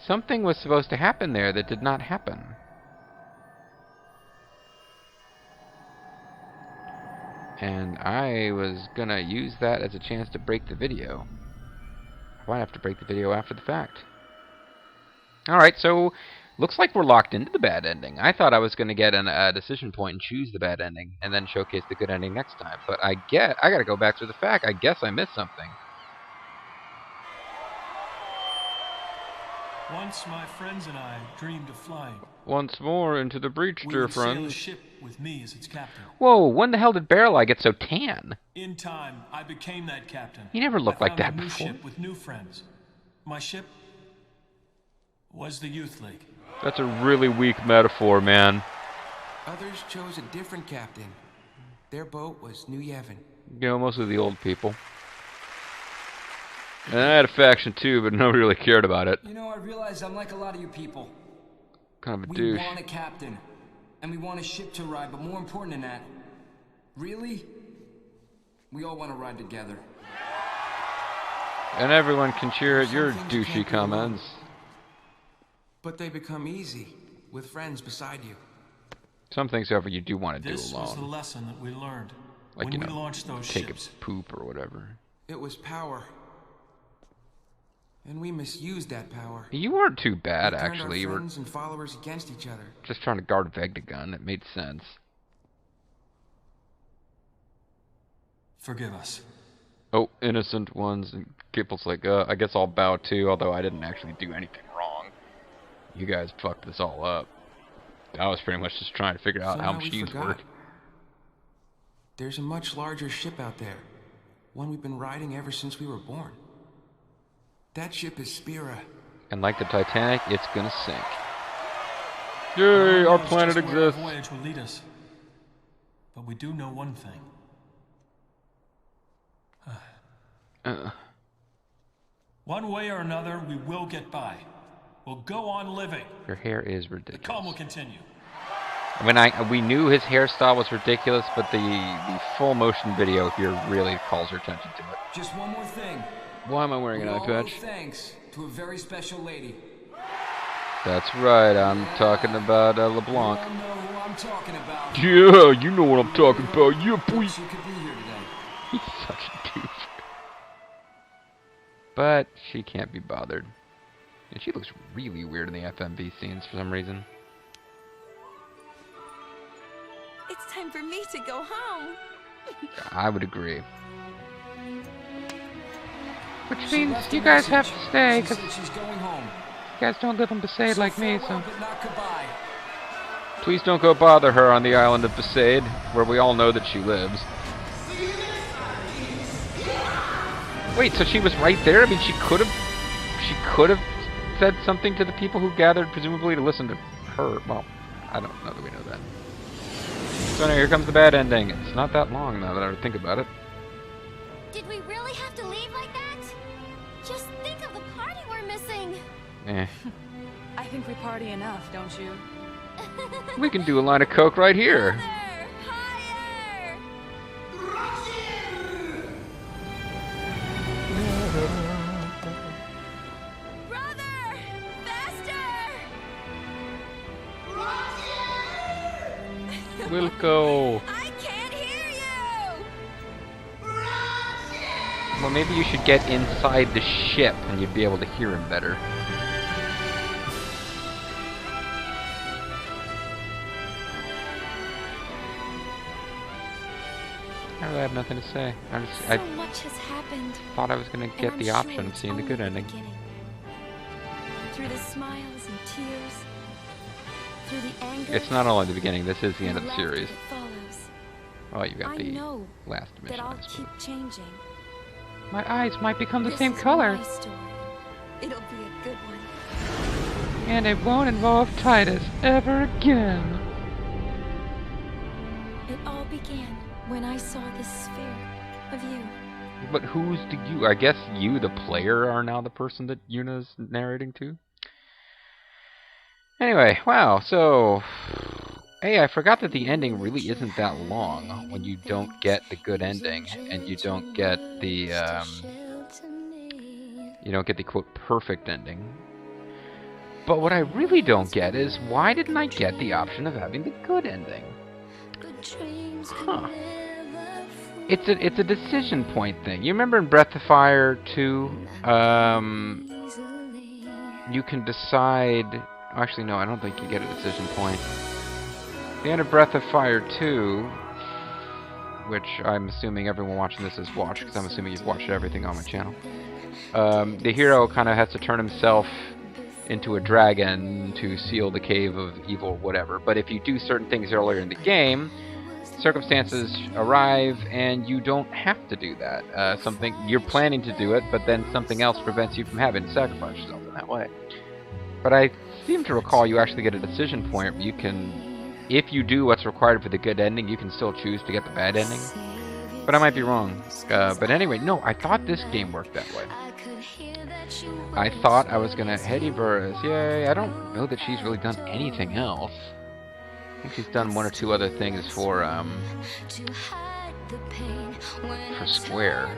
Something was supposed to happen there that did not happen. And I was gonna use that as a chance to break the video. I might have to break the video after the fact. Alright, so looks like we're locked into the bad ending. I thought I was gonna get a decision point and choose the bad ending, and then showcase the good ending next time. But I gotta go back to the fact. I guess I missed something. Once my friends and I dreamed of flying. Once more into the breach, dear friend. Sail a ship with me as its captain. Whoa, when the hell did Barrel Eye get so tan? In time, I became that captain. He never looked like that before. before. Ship with new friends. My ship was the Youth League. That's a really weak metaphor, man. Others chose a different captain. Their boat was New Yevon. You know, mostly the old people. And I had a faction too, but nobody really cared about it. You know, I realize I'm like a lot of you people. Kind of a We douche. want a captain, and we want a ship to ride, but more important than that, really, we all want to ride together. And everyone can cheer at your Some things you douchey can't do alone. comments. But they become easy with friends beside you. Some things, however, you do want to do This was the alone. lesson that we learned Like, when you we know, launched those take ships. a poop or whatever. It was power. And we misused that power. You weren't too bad, We turned actually. our You were friends and followers against each other. just trying to guard Vegdagun. It made sense. Forgive us. Oh, innocent ones. And Kipple's like, I guess I'll bow too, although I didn't actually do anything wrong. You guys fucked this all up. I was pretty much just trying to figure out how Somehow we machines forgot. work. There's a much larger ship out there. One we've been riding ever since we were born. That ship is Spira. And like the Titanic, it's gonna sink. Yay, our planet Just where our exists. voyage will lead us. But we do know one thing. One way or another, we will get by. We'll go on living. Your hair is The ridiculous. calm will continue. I mean, we knew his hairstyle was ridiculous, but the full motion video here really calls our attention to it. Just one more thing. Why am I wearing We an eye all owe patch? thanks to a very special lady. That's right, I'm talking about You LeBlanc. all know who I'm talking about. Yeah, you know what I'm talking about. Yeah, boy. She could be here today. He's such a douche. But she can't be bothered. And she looks really weird in the FMV scenes for some reason. It's time for me to go home. I would agree. Which She means left a you guys have message. to stay, She because said she's going home. you guys don't live in Besaid like me, so... farewell, but not goodbye. Please don't go bother her on the island of Besaid, where we all know that she lives. Wait, so she was right there? I mean, she could have said something to the people who gathered, presumably to listen to her. Well, I don't know that we know that. So now here comes the bad ending. It's not that long now that I think about it. Did we really have to leave like that? Just think of the party we're missing. Eh. I think we party enough, don't you? We can do a line of coke right here. Higher! Higher! Brother! Faster! Wilco. I can't hear you! Well, maybe you should get inside the ship and you'd be able to hear him better. I really have nothing to say. I So much has happened. thought I was going to and get I'm the sure option of it's seeing the only good ending. beginning. Through the smiles and tears, through the anger. It's not only the beginning, this is the end and of the laughter series. that follows. Oh, you got I the know last that mission, I'll I suppose. keep changing. My eyes might become the This same is color. my story. It'll be a good one. And it won't involve Titus ever again. It all began when I saw this sphere of you. But who's the you? I guess you, the player, are now the person that Yuna's narrating to? Anyway, wow, so... Hey, I forgot that the ending really isn't that long when you don't get the good ending, and you don't get the, you don't get the, quote, perfect ending. But what I really don't get is, why didn't I get the option of having the good ending? Huh. It's a decision point thing. You remember in Breath of Fire 2, you can decide... Actually, no, I don't think you get a decision point. The end of Breath of Fire 2, which I'm assuming everyone watching this has watched, because I'm assuming you've watched everything on my channel. The hero kind of has to turn himself into a dragon to seal the cave of evil, whatever. But if you do certain things earlier in the game, circumstances arrive and you don't have to do that. Something you're planning to do it, but then something else prevents you from having to sacrifice yourself in that way. But I seem to recall you actually get a decision point where you can, if you do what's required for the good ending, you can still choose to get the bad ending. But I might be wrong. But anyway, no, I thought this game worked that way. I thought I was gonna Hetty Burris, yay. I don't know that she's really done anything else. I think she's done one or two other things for Square.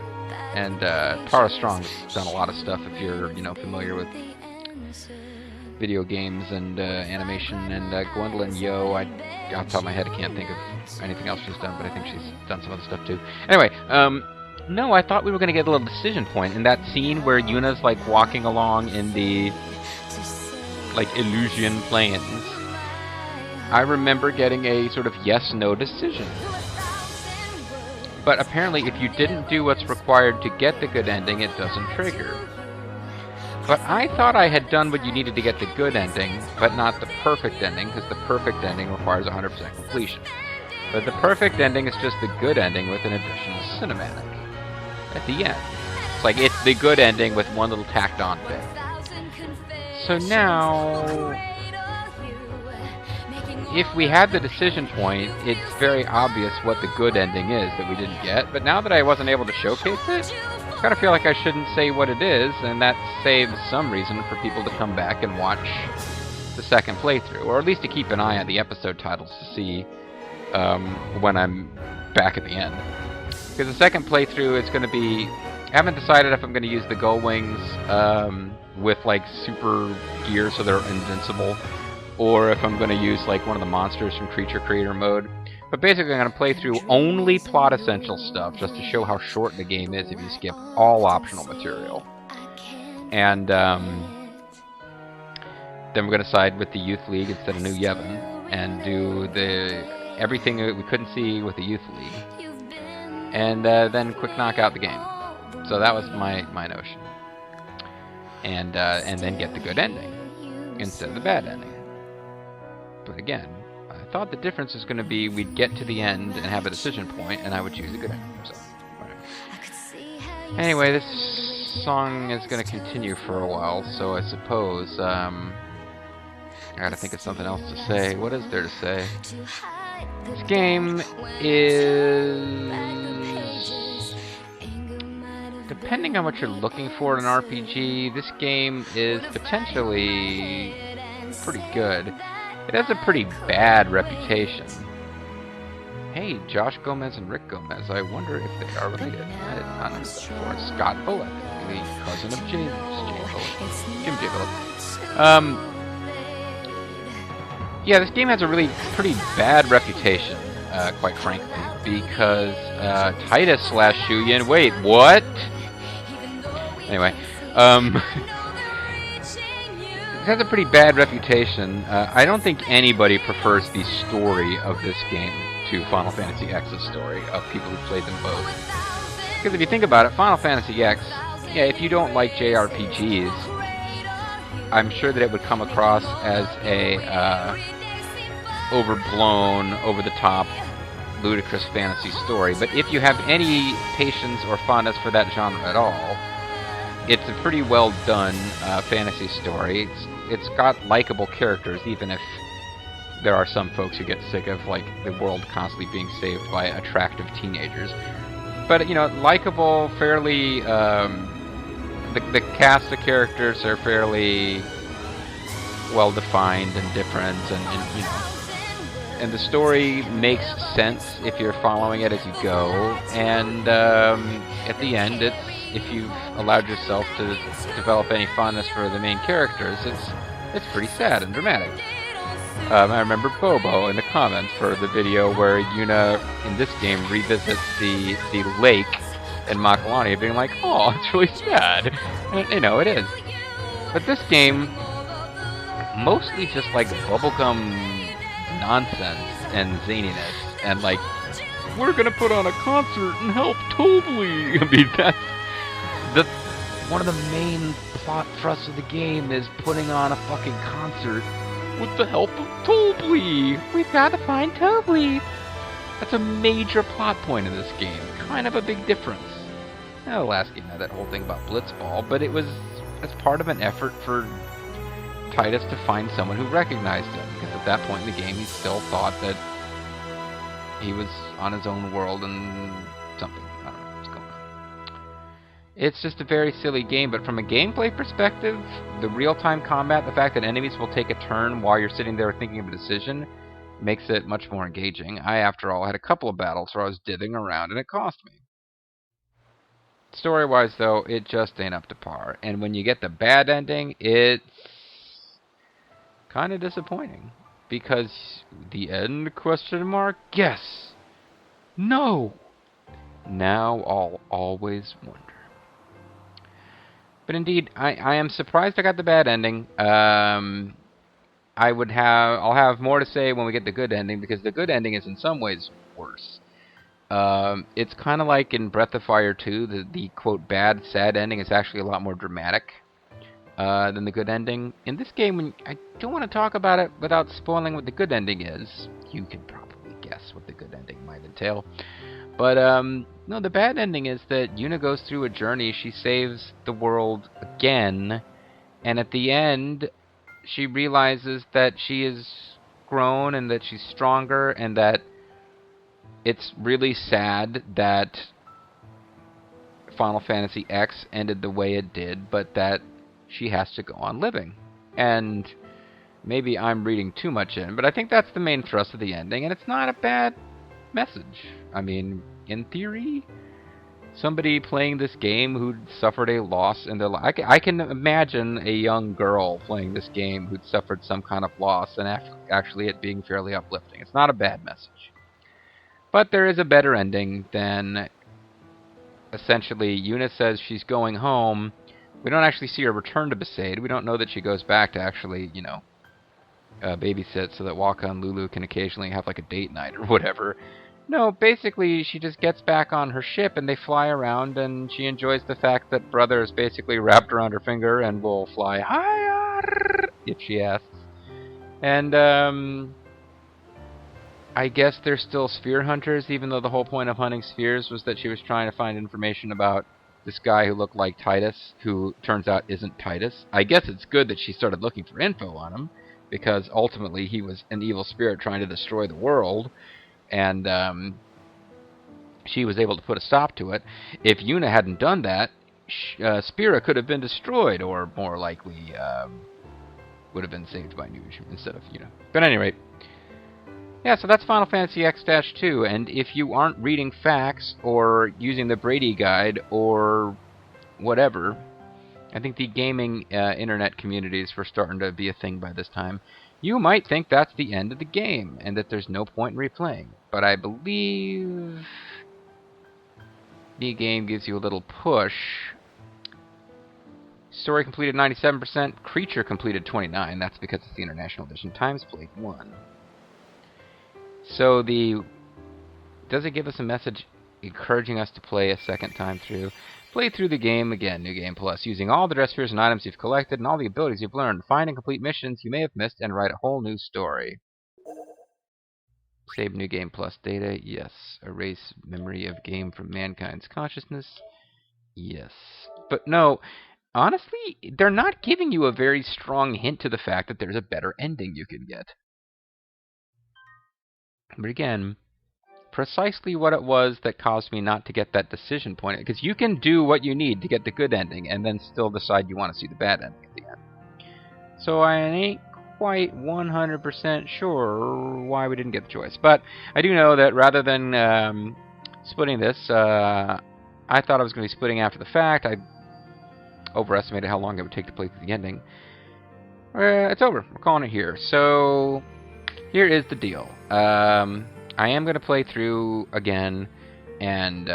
And Tara Strong's done a lot of stuff if you're, familiar with video games and animation. And Gwendolyn Yo, off the top of my head, I can't think of anything else she's done, but I think she's done some other stuff too. Anyway, no, I thought we were going to get a little decision point in that scene where Yuna's walking along in the Elysian Plains. I remember getting a sort of yes-no decision. But apparently if you didn't do what's required to get the good ending, it doesn't trigger. But I thought I had done what you needed to get the good ending, but not the perfect ending, because the perfect ending requires 100% completion. But the perfect ending is just the good ending with an additional cinematic at the end. It's it's the good ending with one little tacked on bit. So now, if we had the decision point, it's very obvious what the good ending is that we didn't get. But now that I wasn't able to showcase it, I kind of feel like I shouldn't say what it is, and that saves some reason for people to come back and watch the second playthrough, or at least to keep an eye on the episode titles to see when I'm back at the end. Because the second playthrough is going to be... I haven't decided if I'm going to use the Gull Wings with super gear so they're invincible, or if I'm going to use one of the monsters from Creature Creator mode. But basically I'm going to play through only plot essential stuff just to show how short the game is if you skip all optional material. And then we're going to side with the Youth League instead of New Yevon and do everything that we couldn't see with the Youth League. And then quick knock out the game. So that was my notion. And then get the good ending instead of the bad ending. But again, I thought the difference was going to be we'd get to the end and have a decision point, and I would choose a good ending. So, whatever. Anyway, this song is going to continue for a while, so I suppose I gotta think of something else to say. What is there to say? This game is... depending on what you're looking for in an RPG, this game is potentially pretty good. It has a pretty bad reputation. Hey, Josh Gomez and Rick Gomez. I wonder if they are related. I did not know that before. Scott Bullock, the cousin of Jim J. Bullock. Yeah, this game has a really pretty bad reputation, quite frankly, because Titus / Shuyin. Wait, what? Anyway, it has a pretty bad reputation. I don't think anybody prefers the story of this game to Final Fantasy X's story, of people who played them both. Because if you think about it, Final Fantasy X, yeah, if you don't like JRPGs, I'm sure that it would come across as a overblown, over-the-top, ludicrous fantasy story. But if you have any patience or fondness for that genre at all, it's a pretty well done fantasy story. It's got likable characters, even if there are some folks who get sick of the world constantly being saved by attractive teenagers. But likable, fairly. The cast of characters are fairly well defined and different, and the story makes sense if you're following it as you go. And at the end, if you've allowed yourself to develop any fondness for the main characters, It's pretty sad and dramatic. I remember Bobo in the comments for the video where Yuna in this game revisits the lake in Makalani, being like, "Oh, it's really sad," and you know it is. But this game, mostly just like bubblegum nonsense and zaniness, and like, we're gonna put on a concert and help Tobly. I mean, that's one of the main plot thrusts of the game is putting on a fucking concert with the help of Tobly. We've got to find Tobly. That's a major plot point in this game. Kind of a big difference. Now, the last game had that whole thing about Blitzball, but it was as part of an effort for Titus to find someone who recognized him, because at that point in the game he still thought that he was on his own world and something. I don't know what was going on. It's just a very silly game, but from a gameplay perspective, the real-time combat, the fact that enemies will take a turn while you're sitting there thinking of a decision, makes it much more engaging. I, after all, had a couple of battles where I was dithering around and it cost me. Story-wise, though, it just ain't up to par. And when you get the bad ending, it's kind of disappointing. Because the end, question mark? Yes. No. Now I'll always wonder. But indeed, I am surprised I got the bad ending. I'll have more to say when we get the good ending, because the good ending is in some ways worse. It's kind of like in Breath of Fire 2, the quote bad, sad ending is actually a lot more dramatic than the good ending. In this game, I don't want to talk about it without spoiling what the good ending is. You can probably guess what the good ending might entail. But, no, the bad ending is that Yuna goes through a journey. She saves the world again. And at the end, she realizes that she is grown and that she's stronger and that it's really sad that Final Fantasy X ended the way it did, but that she has to go on living. And maybe I'm reading too much in, but I think that's the main thrust of the ending, and it's not a bad message. I mean, in theory, somebody playing this game who'd suffered a loss in their life. I can imagine a young girl playing this game who'd suffered some kind of loss, and actually it being fairly uplifting. It's not a bad message. But there is a better ending than, essentially, Yuna says she's going home. We don't actually see her return to Besaid. We don't know that she goes back to actually, babysit so that Waka and Lulu can occasionally have like a date night or whatever. No, basically she just gets back on her ship and they fly around, and she enjoys the fact that Brother is basically wrapped around her finger and will fly higher if she asks. And I guess they're still sphere hunters, even though the whole point of hunting spheres was that she was trying to find information about this guy who looked like Titus, who turns out isn't Titus. I guess it's good that she started looking for info on him, because ultimately he was an evil spirit trying to destroy the world, and she was able to put a stop to it. If Yuna hadn't done that, Spira could have been destroyed, or more likely would have been saved by Nuge instead of Yuna. But at any rate, yeah, so that's Final Fantasy X-2, and if you aren't reading facts or using the Brady Guide or whatever, I think the gaming internet communities were starting to be a thing by this time, you might think that's the end of the game and that there's no point in replaying. But I believe the game gives you a little push. Story completed 97%, creature completed 29%. That's because it's the International Edition. Times played 1. So does it give us a message encouraging us to play a second time through? Play through the game again, New Game Plus, using all the dress spheres and items you've collected and all the abilities you've learned. Find and complete missions you may have missed and write a whole new story. Save New Game Plus data, yes. Erase memory of game from mankind's consciousness, yes. But no, honestly, they're not giving you a very strong hint to the fact that there's a better ending you can get. But again, precisely what it was that caused me not to get that decision point. Because you can do what you need to get the good ending and then still decide you want to see the bad ending at the end. So I ain't quite 100% sure why we didn't get the choice. But I do know that rather than splitting this, I thought I was going to be splitting after the fact. I overestimated how long it would take to play through the ending. It's over. We're calling it here. So, here is the deal. I am going to play through again, and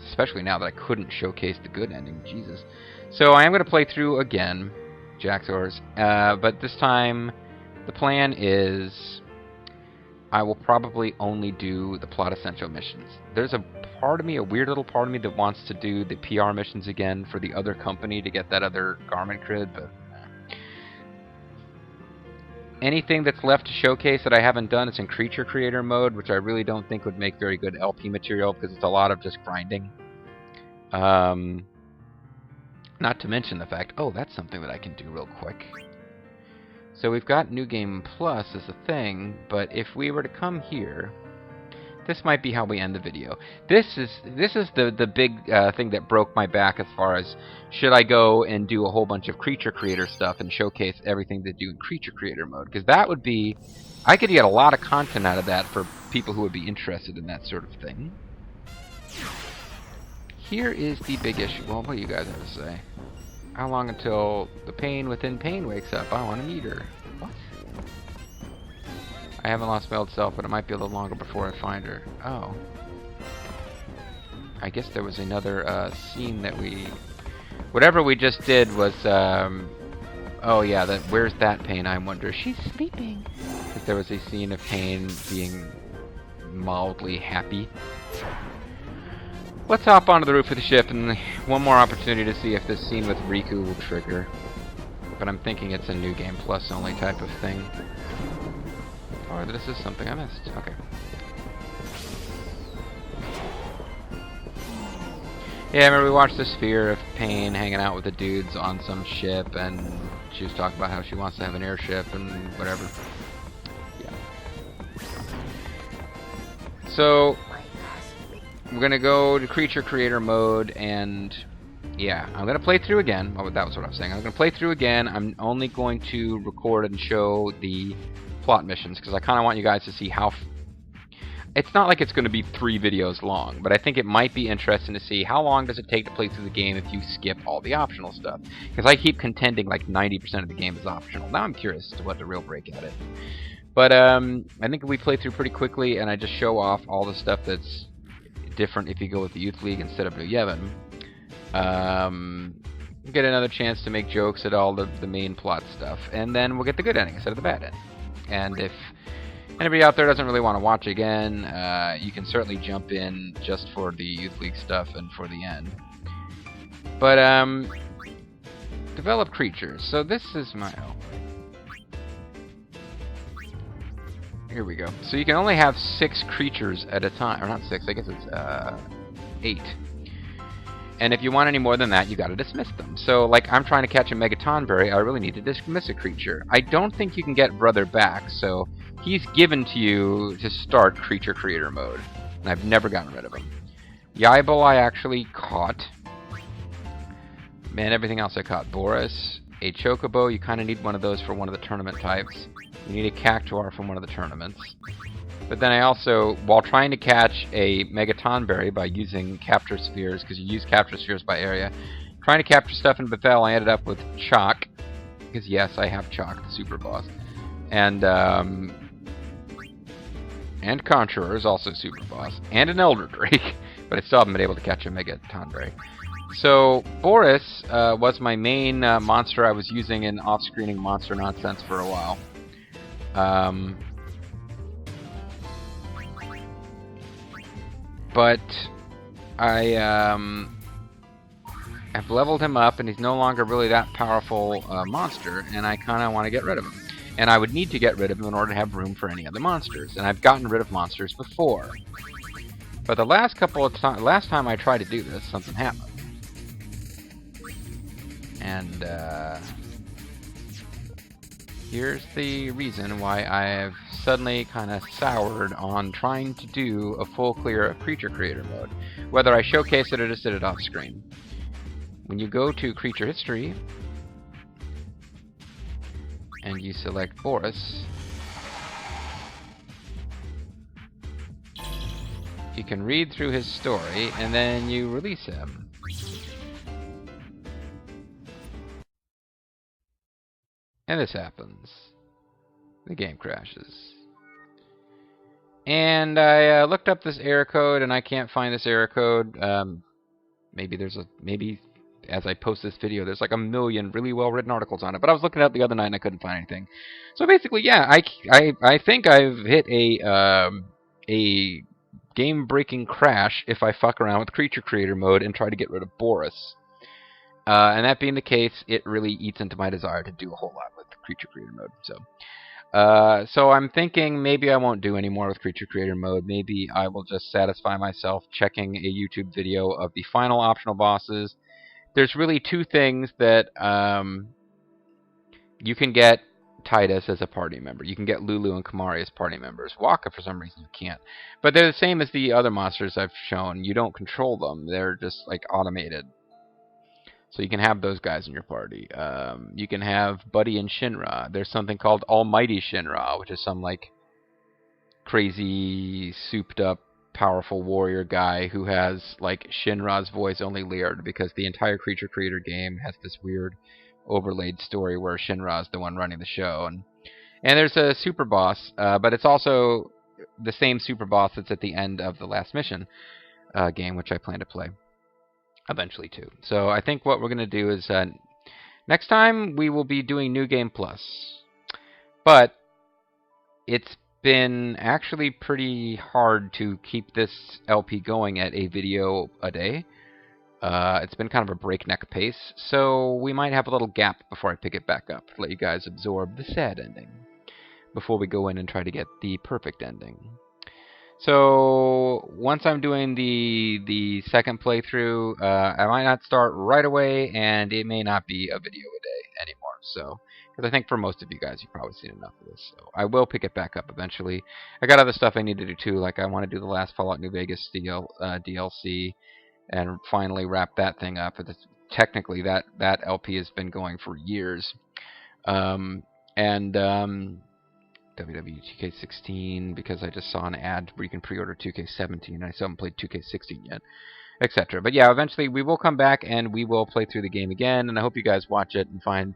especially now that I couldn't showcase the good ending. Jesus. So, I am going to play through again, Jaxors, but this time the plan is I will probably only do the plot essential missions. There's a part of me, a weird little part of me, that wants to do the PR missions again for the other company to get that other garment grid, but anything that's left to showcase that I haven't done is in creature creator mode, which I really don't think would make very good LP material because it's a lot of just grinding. Not to mention the fact, oh, that's something that I can do real quick. So we've got New Game Plus as a thing, but if we were to come here, this might be how we end the video. This is the big thing that broke my back as far as should I go and do a whole bunch of creature creator stuff and showcase everything they do in creature creator mode, because that would be, I could get a lot of content out of that for people who would be interested in that sort of thing. Here is the big issue. Well, what do you guys have to say? How long until the pain within pain wakes up? I want to meet her. What? I haven't lost my old self, but it might be a little longer before I find her. Oh. I guess there was another scene that we... Whatever we just did was... Oh yeah, where's that pain, I wonder? She's sleeping. Because there was a scene of pain being mildly happy. Let's hop onto the roof of the ship, and one more opportunity to see if this scene with Riku will trigger. But I'm thinking it's a New Game Plus only type of thing. Or this is something I missed. Okay. Yeah, I remember we watched the Sphere of Pain hanging out with the dudes on some ship, and she was talking about how she wants to have an airship and whatever. Yeah. So, we're gonna go to Creature Creator mode, and yeah, I'm gonna play through again. Oh, that was what I was saying. I'm gonna play through again. I'm only going to record and show the plot missions, because I kind of want you guys to see how... It's not like it's going to be 3 videos long, but I think it might be interesting to see how long does it take to play through the game if you skip all the optional stuff. Because I keep contending like 90% of the game is optional. Now I'm curious as to what the real breakout is. But I think we play through pretty quickly, and I just show off all the stuff that's different if you go with the Youth League instead of Blue Yevon. Get another chance to make jokes at all the main plot stuff, and then we'll get the good ending instead of the bad ending. And if anybody out there doesn't really want to watch again, you can certainly jump in just for the Youth League stuff and for the end. But, develop creatures. So this is my... Oh. Here we go. So you can only have 6 creatures at a time. Or not 6, I guess it's 8. And if you want any more than that, you gotta dismiss them. So, like, I'm trying to catch a Megatonberry, I really need to dismiss a creature. I don't think you can get Brother back, so he's given to you to start Creature Creator mode. And I've never gotten rid of him. Yaibel I actually caught. Man, everything else I caught. Boris, a Chocobo, you kind of need one of those for one of the tournament types. You need a Cactuar from one of the tournaments. But then I also, while trying to catch a Megatonberry by using Capture Spheres, because you use Capture Spheres by area, trying to capture stuff in Bethel, I ended up with Chalk, because yes, I have Chalk, the super boss. And Conjurer is also super boss, and an Elder Drake, but I still haven't been able to catch a Megatonberry. So, Boris was my main monster I was using in off-screening monster nonsense for a while. But I have leveled him up, and he's no longer really that powerful monster, and I kind of want to get rid of him. And I would need to get rid of him in order to have room for any other monsters. And I've gotten rid of monsters before. But the last time I tried to do this, something happened. And here's the reason why I've suddenly kind of soured on trying to do a full clear of Creature Creator mode, whether I showcase it or just did it off screen. When you go to Creature History and you select Boris, you can read through his story and then you release him. And this happens. The game crashes. And I looked up this error code, and I can't find this error code. Maybe as I post this video, there's like a million really well-written articles on it. But I was looking it up the other night, and I couldn't find anything. So basically, yeah, I think I've hit a game-breaking crash if I fuck around with Creature Creator mode and try to get rid of Boris. And that being the case, it really eats into my desire to do a whole lot with Creature Creator mode. So I'm thinking maybe I won't do any more with Creature Creator mode. Maybe I will just satisfy myself checking a YouTube video of the final optional bosses. There's really two things that you can get Titus as a party member. You can get Lulu and Kamari as party members. Waka, for some reason, you can't. But they're the same as the other monsters I've shown. You don't control them. They're just like automated. So you can have those guys in your party. You can have Buddy and Shinra. There's something called Almighty Shinra, which is some like crazy, souped-up, powerful warrior guy who has like Shinra's voice only layered because the entire Creature Creator game has this weird overlaid story where Shinra is the one running the show. And there's a super boss, but it's also the same super boss that's at the end of the last mission game, which I plan to play eventually too. So I think what we're going to do is next time we will be doing New Game Plus. But it's been actually pretty hard to keep this LP going at a video a day. It's been kind of a breakneck pace, so we might have a little gap before I pick it back up to let you guys absorb the sad ending before we go in and try to get the perfect ending. So once I'm doing the second playthrough, I might not start right away, and it may not be a video a day anymore. So, because I think for most of you guys, you've probably seen enough of this. So I will pick it back up eventually. I got other stuff I need to do too, like I want to do the last Fallout New Vegas DLC, and finally wrap that thing up. Technically, that LP has been going for years. WWE 2K16, because I just saw an ad where you can pre-order 2K17. I still haven't played 2K16 yet, etc. But yeah, eventually we will come back and we will play through the game again, and I hope you guys watch it and find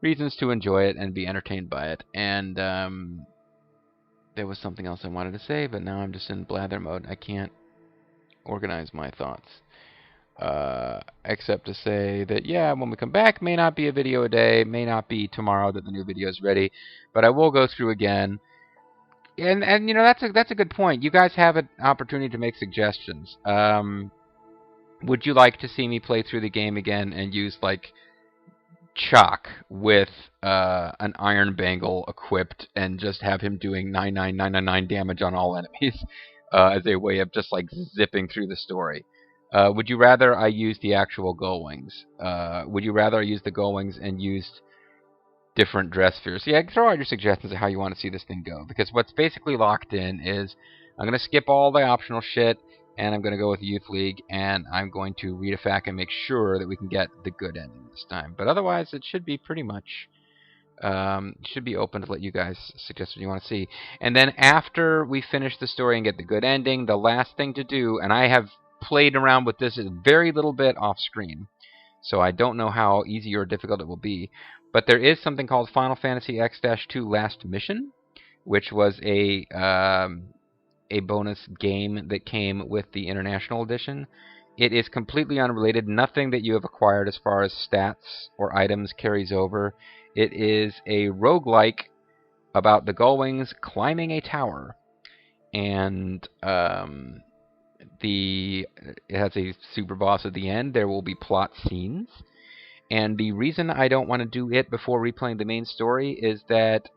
reasons to enjoy it and be entertained by it. And there was something else I wanted to say, but now I'm just in blather mode. I can't organize my thoughts. Except to say that, yeah, when we come back, may not be a video a day, may not be tomorrow that the new video is ready, but I will go through again. And you know, that's a good point. You guys have an opportunity to make suggestions. Would you like to see me play through the game again and use, like, Chalk with an Iron Bangle equipped and just have him doing 99999 damage on all enemies as a way of just, like, zipping through the story? Would you rather I use the actual Gull Wings? Would you rather I use the Gull Wings and used different dress spheres? Yeah, throw out your suggestions of how you want to see this thing go. Because what's basically locked in is I'm going to skip all the optional shit, and I'm going to go with Youth League, and I'm going to read a fact and make sure that we can get the good ending this time. But otherwise, it should be pretty much... should be open to let you guys suggest what you want to see. And then after we finish the story and get the good ending, the last thing to do, and I have played around with this a very little bit off screen, so I don't know how easy or difficult it will be, but there is something called Final Fantasy X-2 Last Mission, which was a bonus game that came with the International Edition. It is completely unrelated. Nothing that you have acquired as far as stats or items carries over. It is a roguelike about the Gullwings climbing a tower, and it has a super boss at the end. There will be plot scenes, and the reason I don't want to do it before replaying the main story is that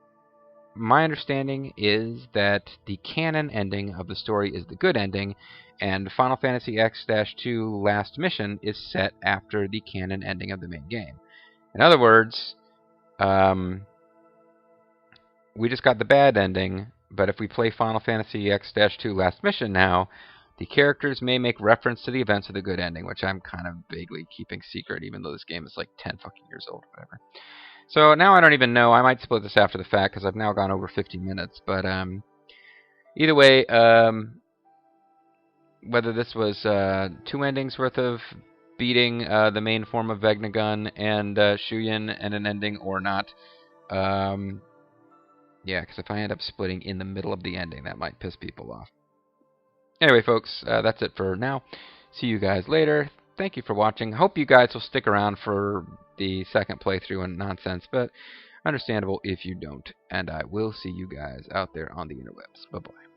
my understanding is that the canon ending of the story is the good ending, and Final Fantasy X-2 Last Mission is set after the canon ending of the main game. In other words, we just got the bad ending, but if we play Final Fantasy X-2 Last Mission now, the characters may make reference to the events of the good ending, which I'm kind of vaguely keeping secret, even though this game is like 10 fucking years old or whatever. So now I don't even know. I might split this after the fact, because I've now gone over 50 minutes. But either way, whether this was 2 endings worth of beating the main form of Vegnagun and Shuyin and an ending or not, Yeah, because if I end up splitting in the middle of the ending, that might piss people off. Anyway, folks, that's it for now. See you guys later. Thank you for watching. Hope you guys will stick around for the second playthrough and nonsense, but understandable if you don't. And I will see you guys out there on the interwebs. Bye-bye.